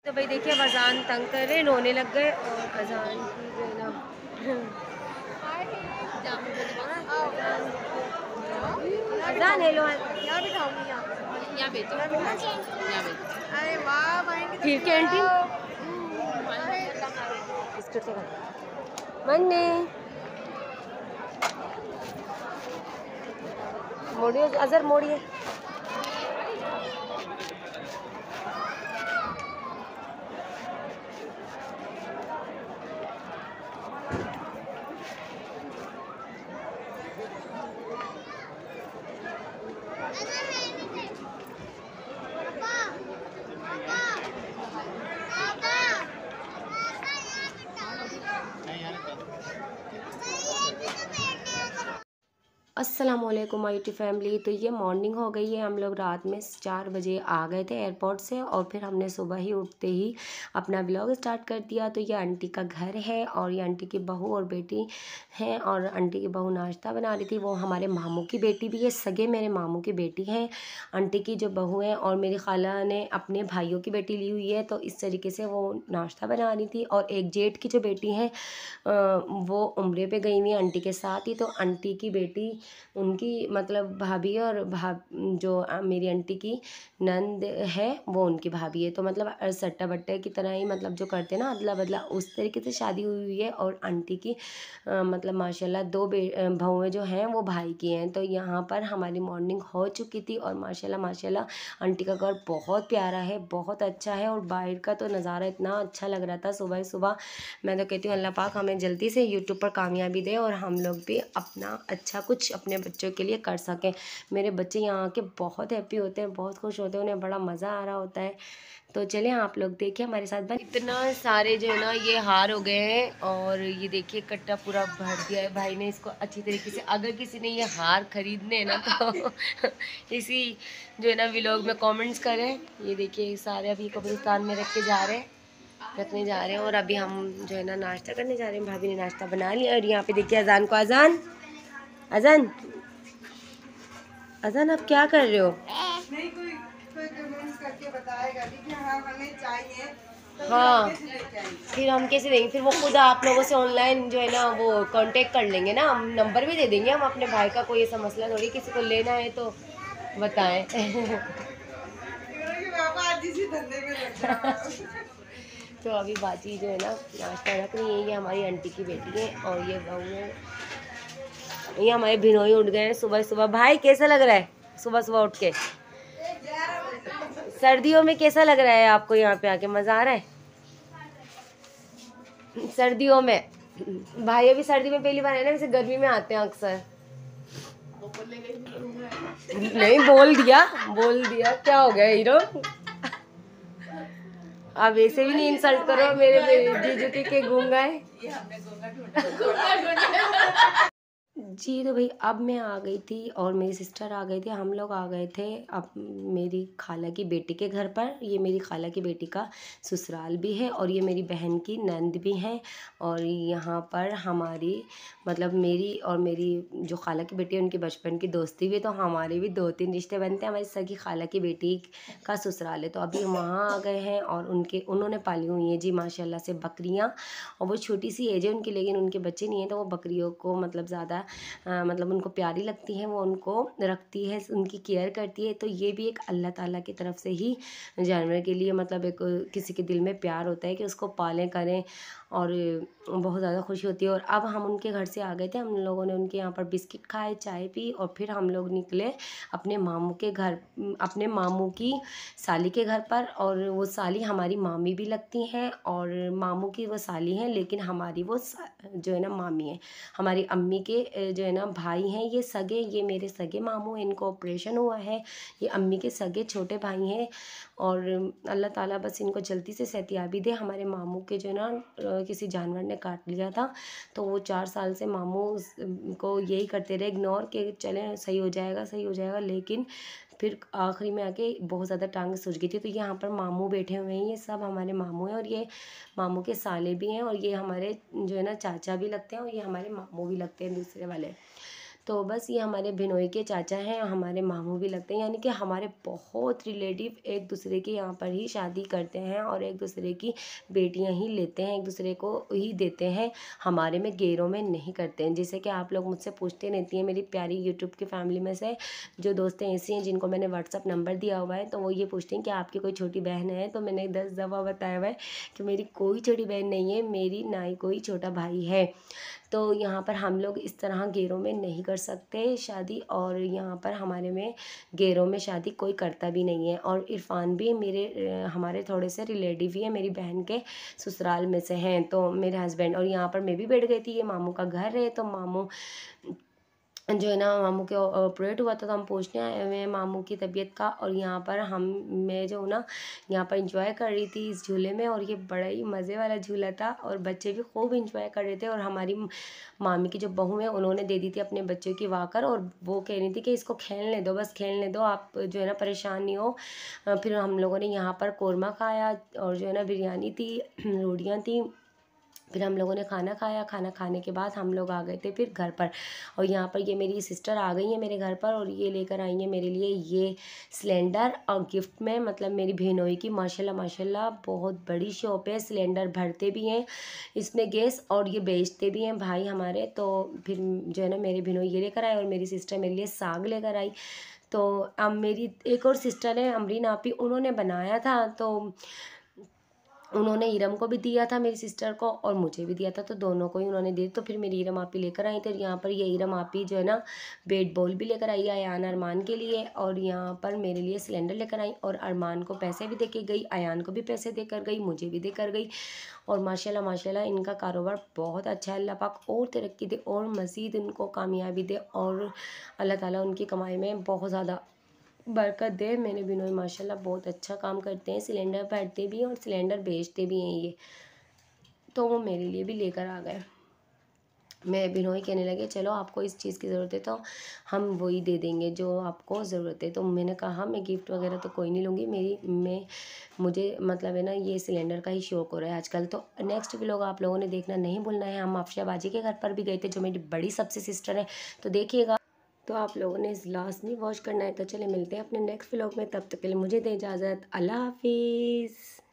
तो भाई देखिए अब अजान तंग कर रहे, रोने लग गए और अजान की जो है ना अजान है लो यहाँ बिठाऊंगी यहाँ बेचो यहाँ बेचो। अरे वाह ठीक है आंटी बिस्किट से मन्ने मोड़िए अजहर मोड़िए। अस्सलामुअलैकुम माय यूट्यूब फैमिली। तो ये मॉर्निंग हो गई है, हम लोग रात में 4 बजे आ गए थे एयरपोर्ट से और फिर हमने सुबह ही उठते ही अपना व्लॉग स्टार्ट कर दिया। तो ये आंटी का घर है और ये आंटी की बहू और बेटी हैं और आंटी की बहू नाश्ता बना रही थी। वो हमारे मामू की बेटी भी है, सगे मेरे मामू की बेटी हैं आंटी की जो बहू है, और मेरी खाला ने अपने भाइयों की बेटी ली हुई है। तो इस तरीके से वो नाश्ता बना रही थी। और एक जेठ की जो बेटी है वो उम्रे पे गई हुई है आंटी के साथ ही। तो आंटी की बेटी उनकी मतलब भाभी और जो मेरी आंटी की नंद है वो उनकी भाभी है। तो मतलब सट्टा बट्टे की तरह ही मतलब जो करते हैं ना अदला बदला, उस तरीके से शादी हुई है। और आंटी की मतलब माशाल्लाह 2 बहुएं जो हैं वो भाई की हैं। तो यहाँ पर हमारी मॉर्निंग हो चुकी थी और माशाल्लाह माशाल्लाह आंटी का घर बहुत प्यारा है, बहुत अच्छा है। और बाहर का तो नज़ारा इतना अच्छा लग रहा था सुबह सुबह। मैं तो कहती हूँ अल्लाह पाक हमें जल्दी से यूट्यूब पर कामयाबी दे और हम लोग भी अपना अच्छा कुछ अपने बच्चों के लिए कर सकें। मेरे बच्चे यहाँ आके बहुत हैप्पी होते हैं, बहुत खुश होते हैं, उन्हें बड़ा मज़ा आ रहा होता है। तो चलिए आप लोग देखिए हमारे साथ। भाई इतना सारे जो है ना ये हार हो गए हैं और ये देखिए कट्टा पूरा भर दिया है भाई ने इसको अच्छी तरीके से। अगर किसी ने ये हार खरीदने हैं ना तो इसी जो है ना व्लॉग में कमेंट्स करें। ये देखिए सारे अभी कब्रिस्तान में रखने जा रहे हैं और अभी हम जो है ना नाश्ता करने जा रहे हैं। भाभी ने नाश्ता बना लिया और यहाँ पे देखिए अजान को अजान अजान अजान आप क्या कर रहे हो? नहीं कोई कमेंट्स करके बताएगा कि हाँ हमें चाहिए तो हाँ फिर फिर हम कैसे देंगे? फिर वो खुद आप लोगों से ऑनलाइन जो है ना वो कांटेक्ट कर लेंगे ना, हम नंबर भी दे देंगे हम अपने भाई का। कोई ऐसा मसला थोड़ी, किसी को लेना है तो बताएं। पापा आज इसी धंधे में लग जाओ। तो अभी बाजी जो है ना नाश्ता रख रही है। ये हमारी आंटी की बेटी है और ये बहू है। ये हमारे भिनोई उठ गए हैं सुबह सुबह। भाई कैसा लग रहा है सुबह सुबह उठ के? सर्दियों में कैसा लग रहा है आपको यहाँ पे आके? मज़ा आ रहा है सर्दियों में? भाई अभी सर्दी में पहली बार है ना, वैसे गर्मी में आते हैं अक्सर। नहीं बोल दिया क्या हो गया हीरो? आप ऐसे भी नहीं इंसल्ट करो मेरे जीजू के गूंगा है। जी तो भाई अब मैं आ गई थी और मेरी सिस्टर आ गई थी, हम लोग आ गए थे अब मेरी खाला की बेटी के घर पर। ये मेरी खाला की बेटी का ससुराल भी है और ये मेरी बहन की नंद भी हैं। और यहाँ पर हमारी मतलब मेरी और मेरी जो खाला की बेटी है उनकी बचपन की दोस्ती भी है। तो हमारे भी 2-3 रिश्ते बनते हैं। हमारी सगी खाला की बेटी का ससुराल है तो अभी वहाँ आ गए हैं। और उन्होंने पाली हुई हैं जी माशाल्लाह से बकरियाँ। और वो छोटी सी एज है उनकी, लेकिन उनके बच्चे नहीं हैं तो वो बकरियों को मतलब ज़्यादा मतलब उनको प्यारी लगती हैं, वो उनको रखती है, उनकी केयर करती है। तो ये भी एक अल्लाह ताला की तरफ से ही जानवर के लिए मतलब एक किसी के दिल में प्यार होता है कि उसको पालें करें और बहुत ज़्यादा खुशी होती है। और अब हम उनके घर से आ गए थे, हम लोगों ने उनके यहाँ पर बिस्किट खाए, चाय पी और फिर हम लोग निकले अपने मामू के घर, अपने मामू की साली के घर पर। और वो साली हमारी मामी भी लगती हैं और मामू की वो साली हैं, लेकिन हमारी वो जो है ना मामी है। हमारी अम्मी के जो है ना भाई हैं ये सगे, ये मेरे सगे मामू हैं, इनको ऑपरेशन हुआ है। ये अम्मी के सगे छोटे भाई हैं और अल्लाह ताला बस इनको जल्दी से सेहतियाबी दे। हमारे मामू के जो है ना किसी जानवर ने काट लिया था तो वो 4 साल से मामू को यही करते रहे इग्नोर कि चलें सही हो जाएगा सही हो जाएगा, लेकिन फिर आखिरी में आके बहुत ज़्यादा टांग सूझ गई थी। तो यहाँ पर मामू बैठे हुए हैं, ये सब हमारे मामू हैं और ये मामू के साले भी हैं और ये हमारे जो है ना चाचा भी लगते हैं और ये हमारे मामू भी लगते हैं दूसरे वाले। तो बस ये हमारे भिनोई के चाचा हैं, हमारे मामू भी लगते हैं, यानी कि हमारे बहुत रिलेटिव एक दूसरे के यहाँ पर ही शादी करते हैं और एक दूसरे की बेटियाँ ही लेते हैं, एक दूसरे को ही देते हैं, हमारे में गेरों में नहीं करते हैं। जैसे कि आप लोग मुझसे पूछते रहती हैं, मेरी प्यारी यूट्यूब की फैमिली में से जो दोस्तें ऐसी हैं जिनको मैंने व्हाट्सअप नंबर दिया हुआ है, तो वो ये पूछते हैं कि आपकी कोई छोटी बहन है, तो मैंने 10 दफ़ा बताया हुआ है कि मेरी कोई छोटी बहन नहीं है, मेरी ना ही कोई छोटा भाई है। तो यहाँ पर हम लोग इस तरह गेरों में नहीं कर सकते शादी, और यहाँ पर हमारे में गेरों में शादी कोई करता भी नहीं है। और इरफान भी हमारे थोड़े से रिलेटिव ही है, मेरी बहन के ससुराल में से हैं, तो मेरे हस्बैंड। और यहाँ पर मैं भी बैठ गई थी, ये मामू का घर है, तो मामू जो है ना, मामू के ऑपरेट हुआ था, तो हम पूछने आए हुए हैं मामू की तबीयत का। और यहाँ पर मैं जो ना यहाँ पर इंजॉय कर रही थी इस झूले में, और ये बड़ा ही मज़े वाला झूला था और बच्चे भी खूब इंजॉय कर रहे थे। और हमारी मामी की जो बहू है उन्होंने दे दी थी अपने बच्चों की वाकर, और वो कह रही थी कि इसको खेलने दो, बस खेलने दो, आप जो है ना परेशान नहीं हो। फिर हम लोगों ने यहाँ पर कोरमा खाया और जो है ना बिरयानी थी, रोटियाँ थी। फिर हम लोगों ने खाना खाया, खाना खाने के बाद हम लोग आ गए थे फिर घर पर। और यहाँ पर ये मेरी सिस्टर आ गई है मेरे घर पर, और ये लेकर आई है मेरे लिए ये सिलेंडर और गिफ्ट में, मतलब मेरी बहनोई की माशाल्लाह माशाल्लाह बहुत बड़ी शॉप है, सिलेंडर भरते भी हैं इसमें गैस, और ये बेचते भी हैं भाई हमारे। तो फिर जो है ना मेरी बहनोई ये लेकर आए और मेरी सिस्टर मेरे लिए साग लेकर आई। तो अब मेरी एक और सिस्टर है अमरीन आपी, उन्होंने बनाया था, तो उन्होंने इरम को भी दिया था मेरी सिस्टर को, और मुझे भी दिया था, तो दोनों को ही उन्होंने दिए। तो फिर मेरी इरम आपी लेकर आई थी। यहाँ पर ये इरम आपी जो है ना बैट बॉल भी लेकर आई है अयान अरमान के लिए, और यहाँ पर मेरे लिए सिलेंडर लेकर आई, और अरमान को पैसे भी दे के गई, अयान को भी पैसे देकर गई, मुझे भी देकर गई। और माशाल्लाह माशाल्लाह इनका कारोबार बहुत अच्छा है, अल्लाह पाक और तरक्की दे और मज़ीद इनको कामयाबी दे, और अल्लाह ताला उनकी कमाई में बहुत ज़्यादा बरकत दे। मेरे बिनोई माशाल्लाह बहुत अच्छा काम करते हैं, सिलेंडर भरते भी हैं और सिलेंडर बेचते भी हैं ये। तो वो मेरे लिए भी लेकर आ गए। मेरे बिनोई कहने लगे चलो आपको इस चीज़ की ज़रूरत है तो हम वही दे देंगे जो आपको ज़रूरत है। तो मैंने कहा मैं गिफ्ट वगैरह तो कोई नहीं लूँगी, मुझे मतलब है ना ये सिलेंडर का ही शौक़ हो रहा है आजकल। तो नेक्स्ट व्लॉग आप लोगों ने देखना नहीं भूलना है। हम अफशा बाजी के घर पर भी गए थे जो मेरी बड़ी सबसे सिस्टर है, तो देखिएगा। तो आप लोगों ने इस लाजमी वॉच करना है। तो चले मिलते हैं अपने नेक्स्ट व्लॉग में, तब तक के लिए मुझे दें इजाज़त। अल्लाह हाफिज़।